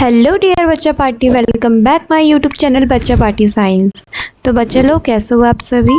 Hello dear बच्चा party, welcome back my YouTube channel बच्चा party science. तो बच्चे लोग कैसे हो आप सभी।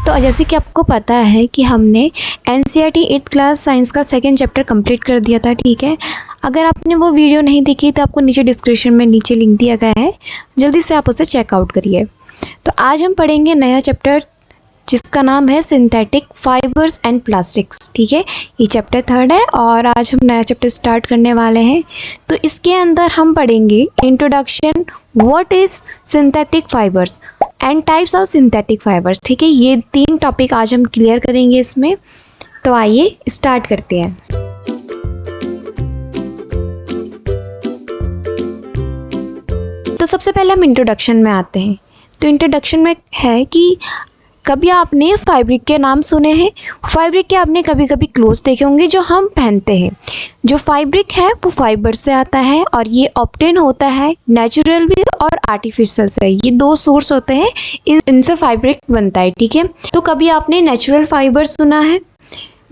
तो जैसे कि आपको पता है कि हमने एनसीईआरटी 8th क्लास साइंस का सेकंड चैप्टर कंप्लीट कर दिया था, ठीक है। अगर आपने वो वीडियो नहीं देखी तो आपको नीचे डिस्क्रिप्शन में नीचे लिंक दिया गया है, जल्दी से आप उसे चेकआउट करिए। तो आज हम पढ़ेंगे नया चैप्टर जिसका नाम है सिंथेटिक फाइबर्स एंड प्लास्टिक्स, ठीक है। ये चैप्टर 3 है और आज हम नया चैप्टर स्टार्ट करने वाले हैं। तो इसके अंदर हम पढ़ेंगे introduction, what is synthetic fibres and types of synthetic fibres, ठीक है। ये 3 टॉपिक आज हम क्लियर करेंगे इसमें। तो आइए स्टार्ट करते हैं। तो सबसे पहले हम इंट्रोडक्शन में आते हैं। तो इंट्रोडक्शन में है कि कभी आपने फैब्रिक के नाम सुने हैं। फैब्रिक के आपने कभी कभी क्लोथ्स देखे होंगे जो हम पहनते हैं। जो फैब्रिक है वो फाइबर से आता है और ये ऑब्टेन होता है नेचुरल भी और आर्टिफिशियल से। ये 2 सोर्स होते हैं, इनसे फैब्रिक बनता है, ठीक है। तो कभी आपने नेचुरल फाइबर सुना है।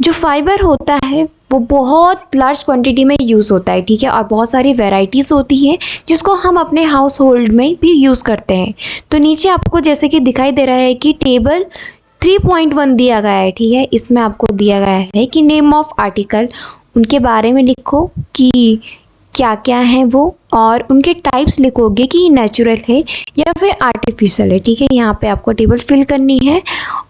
जो फाइबर होता है वो बहुत लार्ज क्वांटिटी में यूज़ होता है, ठीक है। और बहुत सारी वैरायटीज़ होती हैं जिसको हम अपने हाउस होल्ड में भी यूज़ करते हैं। तो नीचे आपको जैसे कि दिखाई दे रहा है कि टेबल 3.1 दिया गया है, ठीक है। इसमें आपको दिया गया है कि नेम ऑफ आर्टिकल, उनके बारे में लिखो कि क्या क्या है वो, और उनके टाइप्स लिखोगे कि नेचुरल है या फिर आर्टिफिशियल है, ठीक है। यहाँ पे आपको टेबल फिल करनी है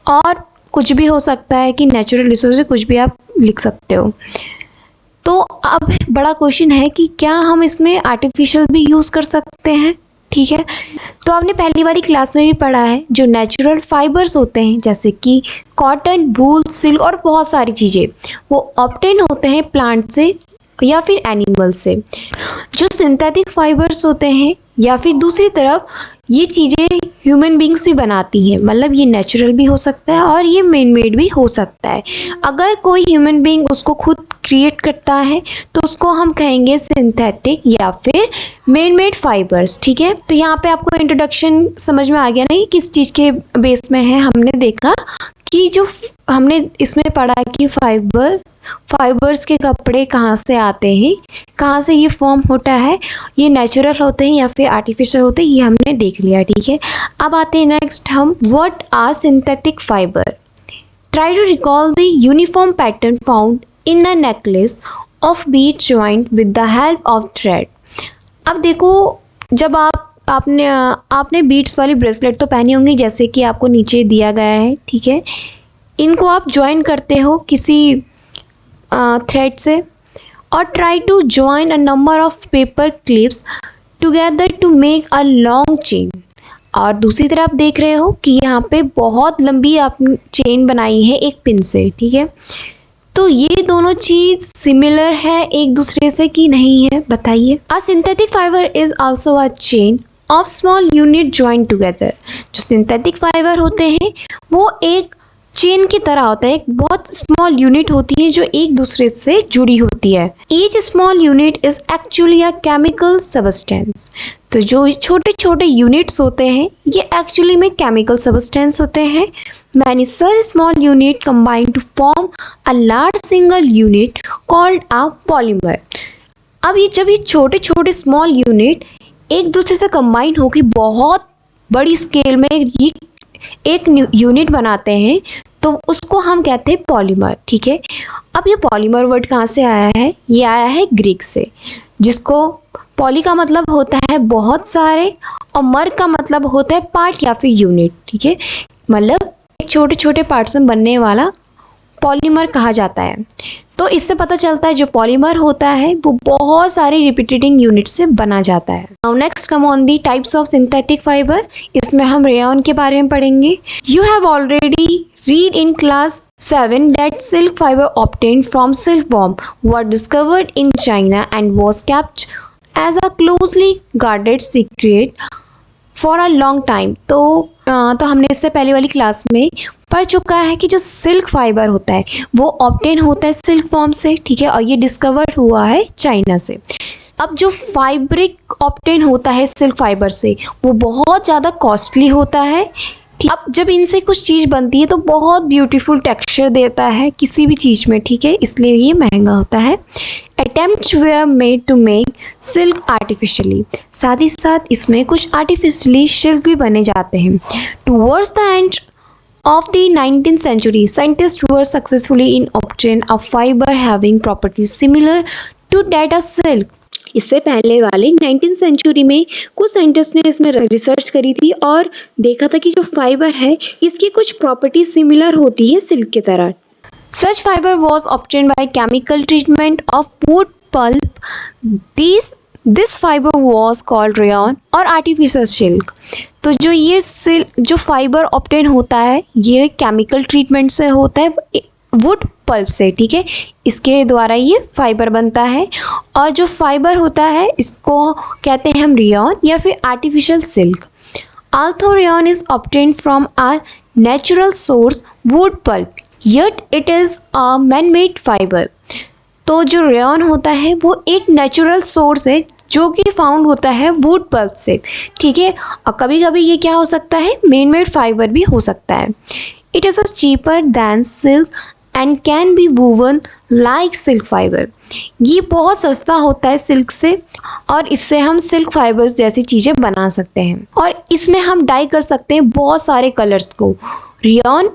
और कुछ भी हो सकता है कि नेचुरल रिसोर्स से कुछ भी आप लिख सकते हो। तो अब बड़ा क्वेश्चन है कि क्या हम इसमें आर्टिफिशियल भी यूज़ कर सकते हैं, ठीक है। तो आपने पहली वाली क्लास में भी पढ़ा है जो नेचुरल फाइबर्स होते हैं जैसे कि कॉटन, वूल, सिल्क और बहुत सारी चीज़ें वो ऑब्टेन होते हैं प्लांट से या फिर एनिमल से। जो सिंथेटिक फाइबर्स होते हैं या फिर दूसरी तरफ ये चीज़ें ह्यूमन बींग्स भी बनाती हैं, मतलब ये नेचुरल भी हो सकता है और ये मैन मेड भी हो सकता है। अगर कोई ह्यूमन बींग उसको खुद क्रिएट करता है तो उसको हम कहेंगे सिंथेटिक या फिर मैन मेड फाइबर्स, ठीक है। तो यहाँ पे आपको इंट्रोडक्शन समझ में आ गया ना कि किस चीज़ के बेस में है। हमने देखा कि जो हमने इसमें पढ़ा कि फाइबर्स के कपड़े कहाँ से आते हैं, कहाँ से ये फॉर्म होता है, ये नेचुरल होते हैं या फिर आर्टिफिशियल होते हैं, ये हमने देख लिया, ठीक है। अब आते हैं नेक्स्ट हम, what are synthetic fibre. Try to recall the uniform pattern found in a necklace of beads joint with the help of thread. अब देखो, जब आपने बीड्स वाली ब्रेसलेट तो पहनी होंगी जैसे कि आपको नीचे दिया गया है, ठीक है। इनको आप ज्वाइन करते हो किसी थ्रेड से और try to join a number of paper clips together to make a long chain. और दूसरी तरफ आप देख रहे हो कि यहाँ पे बहुत लंबी आपने चेन बनाई है एक पिन से, ठीक है। तो ये दोनों चीज़ सिमिलर है एक दूसरे से कि नहीं है, बताइए। अ synthetic fibre is also a chain of small unit join together. जो सिंथेटिक फाइबर होते हैं वो एक चेन की तरह होता है, एक बहुत स्मॉल यूनिट होती है जो एक दूसरे से जुड़ी होती है। Each small unit is actually a chemical substance. तो जो छोटे छोटे यूनिट्स होते हैं ये एक्चुअली में केमिकल सब्सटेंस होते हैं। Many such small unit combine to form a large single unit called a polymer. अब ये जब ये छोटे छोटे स्मॉल यूनिट एक दूसरे से कंबाइन होकर बहुत बड़ी स्केल में ये एक यूनिट बनाते हैं तो उसको हम कहते हैं पॉलीमर, ठीक है। अब ये पॉलीमर वर्ड कहाँ से आया है, ये आया है ग्रीक से, जिसको पॉली का मतलब होता है बहुत सारे और मर का मतलब होता है पार्ट या फिर यूनिट, ठीक है। मतलब एक छोटे छोटे पार्ट्स में बनने वाला पॉलीमर कहा जाता है। तो इससे पता चलता है जो पॉलीमर होता है वो बहुत सारी रिपीटेटिंग यूनिट से बना जाता है। Now next come on the types of synthetic fibre. इसमें हम रेयॉन के बारे में पढ़ेंगे। You have already read in class 7 that silk fiber obtained from silkworm were discovered in China and was kept as a closely guarded secret for a long time। तो हमने इससे पहले वाली क्लास में पढ़ चुका है कि जो सिल्क फाइबर होता है वो ऑब्टेन होता है सिल्क वॉर्म से, ठीक है। और ये डिस्कवर हुआ है चाइना से। अब जो फैब्रिक ऑब्टेन होता है सिल्क फाइबर से वो बहुत ज़्यादा कॉस्टली होता है ठीक, अब जब इनसे कुछ चीज़ बनती है तो बहुत ब्यूटीफुल टेक्सचर देता है किसी भी चीज़ में, ठीक है, इसलिए ये महंगा होता है। Attempts were made to make silk artificially, साथ ही साथ इसमें कुछ आर्टिफिशियली सिल्क भी बने जाते हैं। Towards the end of the 19th century, scientists were successfully in obtain a fiber having properties similar to that of silk. इससे पहले वाले 19th सेंचुरी में कुछ साइंटिस्ट ने इसमें रिसर्च करी थी और देखा था कि जो फाइबर है इसकी कुछ प्रॉपर्टी सिमिलर होती है सिल्क की तरह। Such fiber was obtained by chemical treatment of wood pulp. This fiber was called rayon और artificial silk. तो जो ये जो फाइबर ऑब्टेन होता है ये केमिकल ट्रीटमेंट से होता है वुड पल्प से, ठीक है, इसके द्वारा ये फाइबर बनता है। और जो फाइबर होता है इसको कहते हैं हम रेयॉन या फिर artificial silk. Although rayon is obtained from our natural source wood pulp, yet it is a man-made fiber. तो जो रेयॉन होता है वो एक नेचुरल सोर्स है जो कि फाउंड होता है वुड पल्प से, ठीक है, और कभी कभी ये क्या हो सकता है मैन मेड फाइबर भी हो सकता है। It is cheaper then silk and can be woven like silk fibre. ये बहुत सस्ता होता है सिल्क से और इससे हम सिल्क फाइबर्स जैसी चीज़ें बना सकते हैं और इसमें हम डाई कर सकते हैं बहुत सारे कलर्स को। Rayon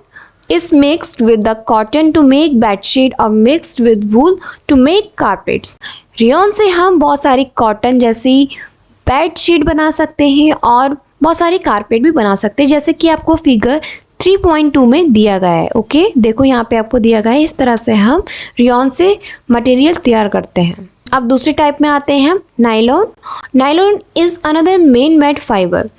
is mixed with the cotton to make bedsheet or mixed with wool to make carpets. Rayon से हम बहुत सारी कॉटन जैसी बेडशीट बना सकते हैं और बहुत सारी कारपेट भी बना सकते हैं, जैसे कि आपको फिगर 3.2 में दिया गया है। ओके, देखो यहाँ पे आपको दिया गया है, इस तरह से हम रेयॉन से मटेरियल तैयार करते हैं। अब दूसरे टाइप में आते हैं हम nylon. Nylon is another main made fibre.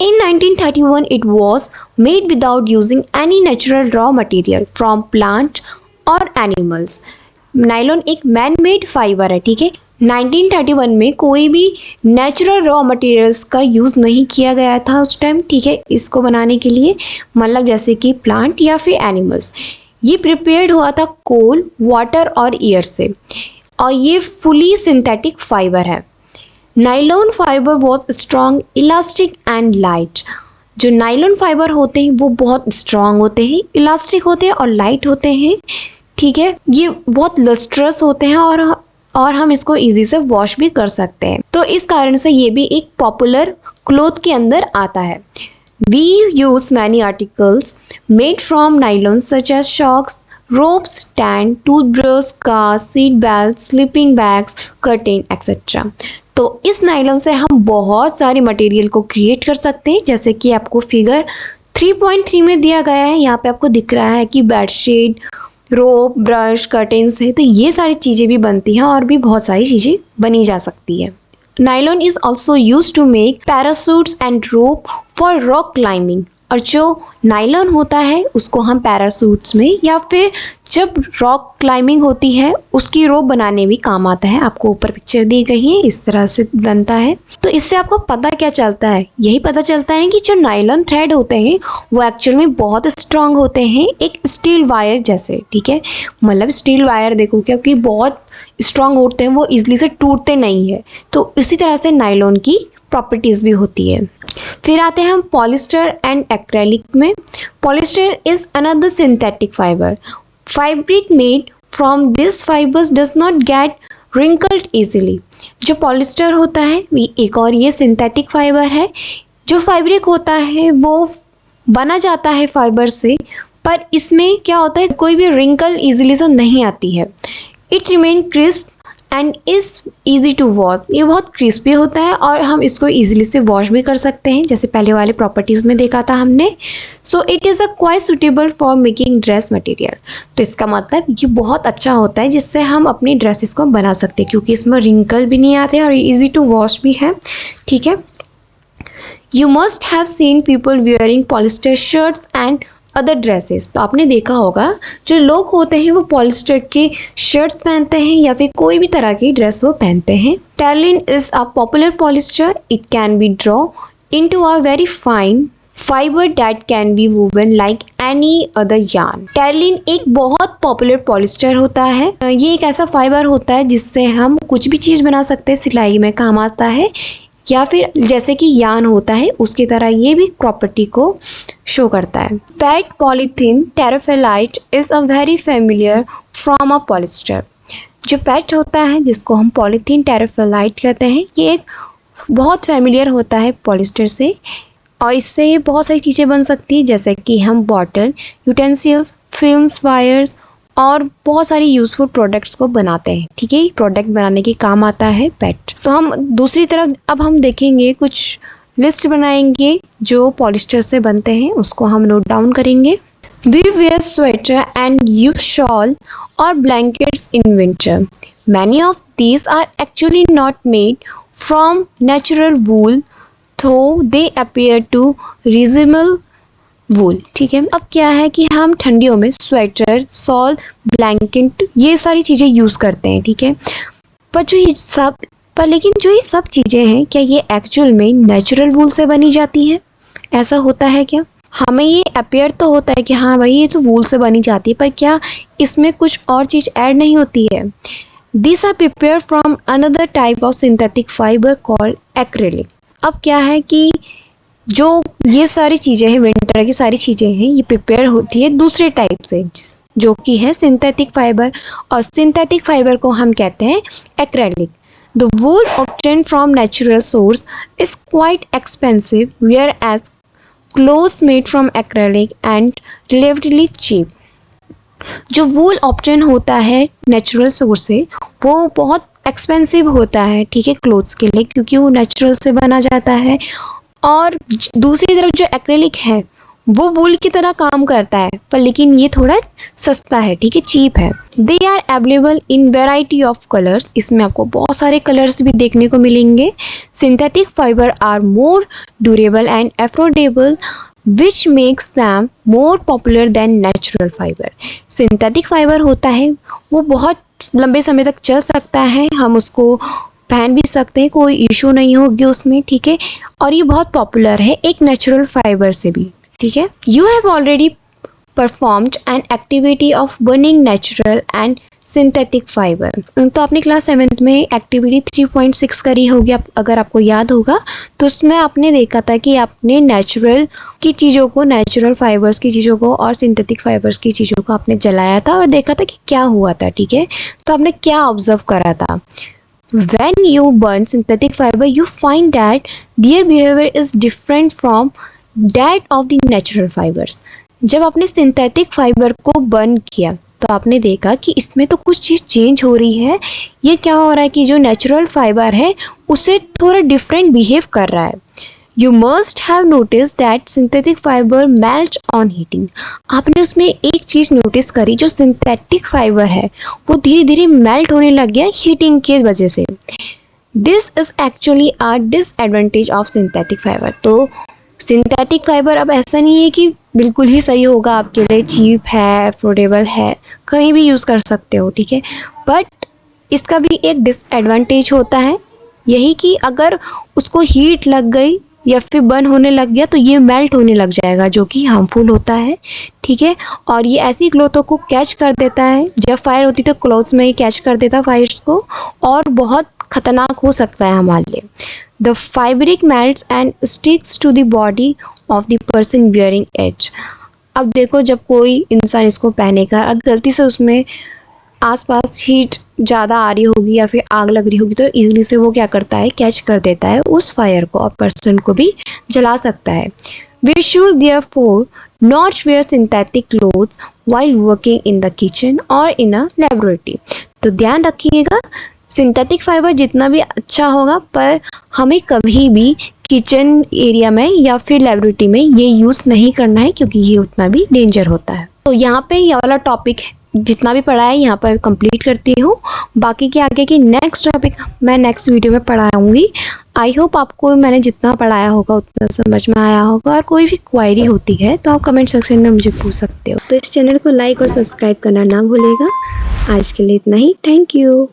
In 1931, it was made without using any natural raw material from plant or animals. Nylon एक मैन मेड फाइबर है, ठीक है। 1931 में कोई भी नेचुरल रॉ मटेरियल्स का यूज़ नहीं किया गया था उस टाइम, ठीक है, इसको बनाने के लिए, मतलब जैसे कि प्लांट या फिर एनिमल्स। ये प्रिपेयर्ड हुआ था कोल, वाटर और एयर से और ये फुली सिंथेटिक फाइबर है। नाइलॉन फाइबर बहुत स्ट्रॉन्ग, इलास्टिक एंड लाइट। जो नाइलॉन फाइबर होते हैं वो बहुत स्ट्रॉन्ग होते हैं, इलास्टिक होते हैं और लाइट होते हैं, ठीक है। ये बहुत लस्ट्रस होते हैं और हम इसको इजी से वॉश भी कर सकते हैं, तो इस कारण से ये भी एक पॉपुलर क्लॉथ के अंदर आता है। We use many articles made from nylon such as socks, ropes, stand, toothbrush, cars, seat belts, sleeping bags, curtain, etc. तो इस नायलॉन से हम बहुत सारी मटेरियल को क्रिएट कर सकते हैं, जैसे कि आपको फिगर 3.3 में दिया गया है। यहाँ पे आपको दिख रहा है कि बेडशीट, रोप, ब्रश, कर्टेन्स है, तो ये सारी चीज़ें भी बनती हैं और भी बहुत सारी चीज़ें बनी जा सकती है। Nylon is also use to make parachutes and rope for rock climbing. और जो नायलॉन होता है उसको हम पैरासूट्स में या फिर जब रॉक क्लाइंबिंग होती है उसकी रोप बनाने भी काम आता है। आपको ऊपर पिक्चर दी गई है, इस तरह से बनता है। तो इससे आपको पता क्या चलता है, यही पता चलता है कि जो नायलॉन थ्रेड होते हैं वो एक्चुअल में बहुत स्ट्रांग होते हैं, एक स्टील वायर जैसे, ठीक है। मतलब स्टील वायर देखो क्योंकि बहुत स्ट्रांग होते हैं, वो इजली से टूटते नहीं है, तो इसी तरह से नायलॉन की प्रॉपर्टीज़ भी होती है। फिर आते हैं हम पॉलिस्टर एंड एक्रेलिक में। Polyester is another synthetic fibre. Fabric made from this fibres does not gate wrinkled easily. जो पॉलिस्टर होता है एक और ये सिंथेटिक फाइबर है। जो फैब्रिक होता है वो बना जाता है फाइबर से, पर इसमें क्या होता है कोई भी रिंकल इजीली से नहीं आती है। It remain crisp and is easy to wash. ये बहुत क्रिस्पी होता है और हम इसको ईजिली से वॉश भी कर सकते हैं, जैसे पहले वाले प्रॉपर्टीज़ में देखा था हमने। So it is a quite suitable for making dress material. तो इसका मतलब ये बहुत अच्छा होता है जिससे हम अपनी ड्रेसेस को बना सकते हैं, क्योंकि इसमें रिंकल भी नहीं आते और ईजी टू वॉश भी है, ठीक है। You must have seen people wearing polyester shirts and other dresses. तो आपने देखा होगा जो लोग होते हैं वो पॉलिस्टर की शर्ट्स पहनते हैं या फिर कोई भी तरह की ड्रेस वो पहनते हैं। Terylene is a popular polyester. It can be draw into a very fine fibre that can be woven like any other yarn. Terylene एक बहुत पॉपुलर पॉलिस्टर होता है। ये एक ऐसा फाइबर होता है जिससे हम कुछ भी चीज़ बना सकते हैं, सिलाई में काम आता है। या फिर जैसे कि यान होता है उसकी तरह ये भी प्रॉपर्टी को शो करता है। PET polythene terephthalate is a very familiar from a polyester. जो पेट होता है जिसको हम पॉलीथीन टेराफेलाइट कहते हैं, ये एक बहुत फेमिलियर होता है पॉलिस्टर से, और इससे ये बहुत सारी चीज़ें बन सकती है, जैसे कि हम बॉटल, यूटेंसिल्स, फिल्म्स, वायर्स और बहुत सारी यूज़फुल प्रोडक्ट्स को बनाते हैं। ठीक है, प्रोडक्ट बनाने के काम आता है पेट। तो हम दूसरी तरफ अब हम देखेंगे, कुछ लिस्ट बनाएंगे जो पॉलिस्टर से बनते हैं, उसको हम नोट डाउन करेंगे। We wear sweater and use shawl or blankets in winter. Many of these are actually not made from natural wool, though they appear to resemble wool. ठीक है, अब क्या है कि हम ठंडियों में स्वेटर, शॉल, ब्लैंकेट ये सारी चीज़ें यूज़ करते हैं। ठीक है, लेकिन जो ये सब चीज़ें हैं, क्या ये एक्चुअल में नेचुरल वूल से बनी जाती हैं? ऐसा होता है क्या? हमें ये अपेयर तो होता है कि हाँ भाई ये तो वूल से बनी जाती है, पर क्या इसमें कुछ और चीज़ ऐड नहीं होती है? This are prepare from another type of synthetic fibre called acrylic. अब क्या है कि जो ये सारी चीज़ें हैं, विंटर की सारी चीज़ें हैं, ये प्रिपेयर होती है दूसरे टाइप से, जो कि है सिंथेटिक फाइबर, और सिंथेटिक फाइबर को हम कहते हैं acrylic. The wool obtained from natural source is quite expensive, whereas clothes made from acrylic and relatively cheap. जो वूल ऑप्टेन होता है नेचुरल सोर्स से वो बहुत एक्सपेंसिव होता है। ठीक है, क्लोथ्स के लिए, क्योंकि वो नेचुरल से बना जाता है। और दूसरी तरफ जो एक्रेलिक है वो वूल की तरह काम करता है, पर लेकिन ये थोड़ा सस्ता है। ठीक है, चीप है। They are available in variety of colours. इसमें आपको बहुत सारे कलर्स भी देखने को मिलेंगे। Synthetic fibre are more durable and affordable which makes them more popular than natural fibre. Synthetic fibre होता है वो बहुत लंबे समय तक चल सकता है, हम उसको पहन भी सकते हैं, कोई इशू नहीं होगी उसमें। ठीक है, और ये बहुत पॉपुलर है एक नेचुरल फाइबर से भी। ठीक है, you have already performed an activity of burning natural and synthetic fibre. तो आपने क्लास 7th में एक्टिविटी 3.6 करी होगी, अगर आपको याद होगा तो उसमें आपने देखा था कि आपने नेचुरल की चीज़ों को, नेचुरल फाइबर्स की चीज़ों को और सिंथेटिक फाइबर्स की चीज़ों को आपने जलाया था और देखा था कि क्या हुआ था। ठीक है, तो आपने क्या ऑब्जर्व करा था? When you burn synthetic fiber, you find that their behavior is different from that of the natural fibers. जब आपने सिंथेटिक फाइबर को बर्न किया तो आपने देखा कि इसमें तो कुछ चीज़ चेंज हो रही है। ये क्या हो रहा है कि जो नेचुरल फाइबर है उससे थोड़ा डिफरेंट बिहेव कर रहा है। You must have noticed that synthetic fiber melts on heating. आपने उसमें एक चीज़ नोटिस करी, जो सिंथेटिक फाइबर है वो धीरे धीरे मेल्ट होने लग गया हीटिंग के वजह से। This is actually a disadvantage of synthetic fiber. तो सिंथेटिक फाइबर अब ऐसा नहीं है कि बिल्कुल ही सही होगा आपके लिए, चीप है, अफोर्डेबल है, कहीं भी यूज़ कर सकते हो। ठीक है, बट इसका भी एक डिसएडवांटेज होता है, यही कि अगर उसको हीट लग गई या फिर बर्न होने लग गया तो ये मेल्ट होने लग जाएगा, जो कि हार्मफुल होता है। ठीक है, और ये ऐसी क्लोथों को कैच कर देता है, जब फायर होती तो क्लोथ्स में ही कैच कर देता है फायर्स को, और बहुत खतरनाक हो सकता है हमारे लिए। The fabric melts and sticks to the body of the person wearing it. अब देखो, जब कोई इंसान इसको पहनेगा और गलती से उसमें आसपास हीट ज़्यादा आ रही होगी या फिर आग लग रही होगी तो इजीली से वो क्या करता है, कैच कर देता है उस फायर को और पर्सन को भी जला सकता है। We should therefore not wear synthetic clothes while working in the kitchen और इन अ लेबोरेटरी। तो ध्यान रखिएगा, सिंथेटिक फाइबर जितना भी अच्छा होगा, पर हमें कभी भी किचन एरिया में या फिर लेबोरेटरी में ये यूज़ नहीं करना है, क्योंकि ये उतना भी डेंजर होता है। तो यहाँ पे ये वाला टॉपिक जितना भी पढ़ा है यहाँ पर कंप्लीट करती हूँ। बाकी के आगे की नेक्स्ट टॉपिक मैं नेक्स्ट वीडियो में पढ़ाऊँगी। आई होप आपको मैंने जितना पढ़ाया होगा उतना समझ में आया होगा, और कोई भी क्वेरी होती है तो आप कमेंट सेक्शन में मुझे पूछ सकते हो। तो इस चैनल को लाइक और सब्सक्राइब करना ना भूलेगा। आज के लिए इतना ही, थैंक यू।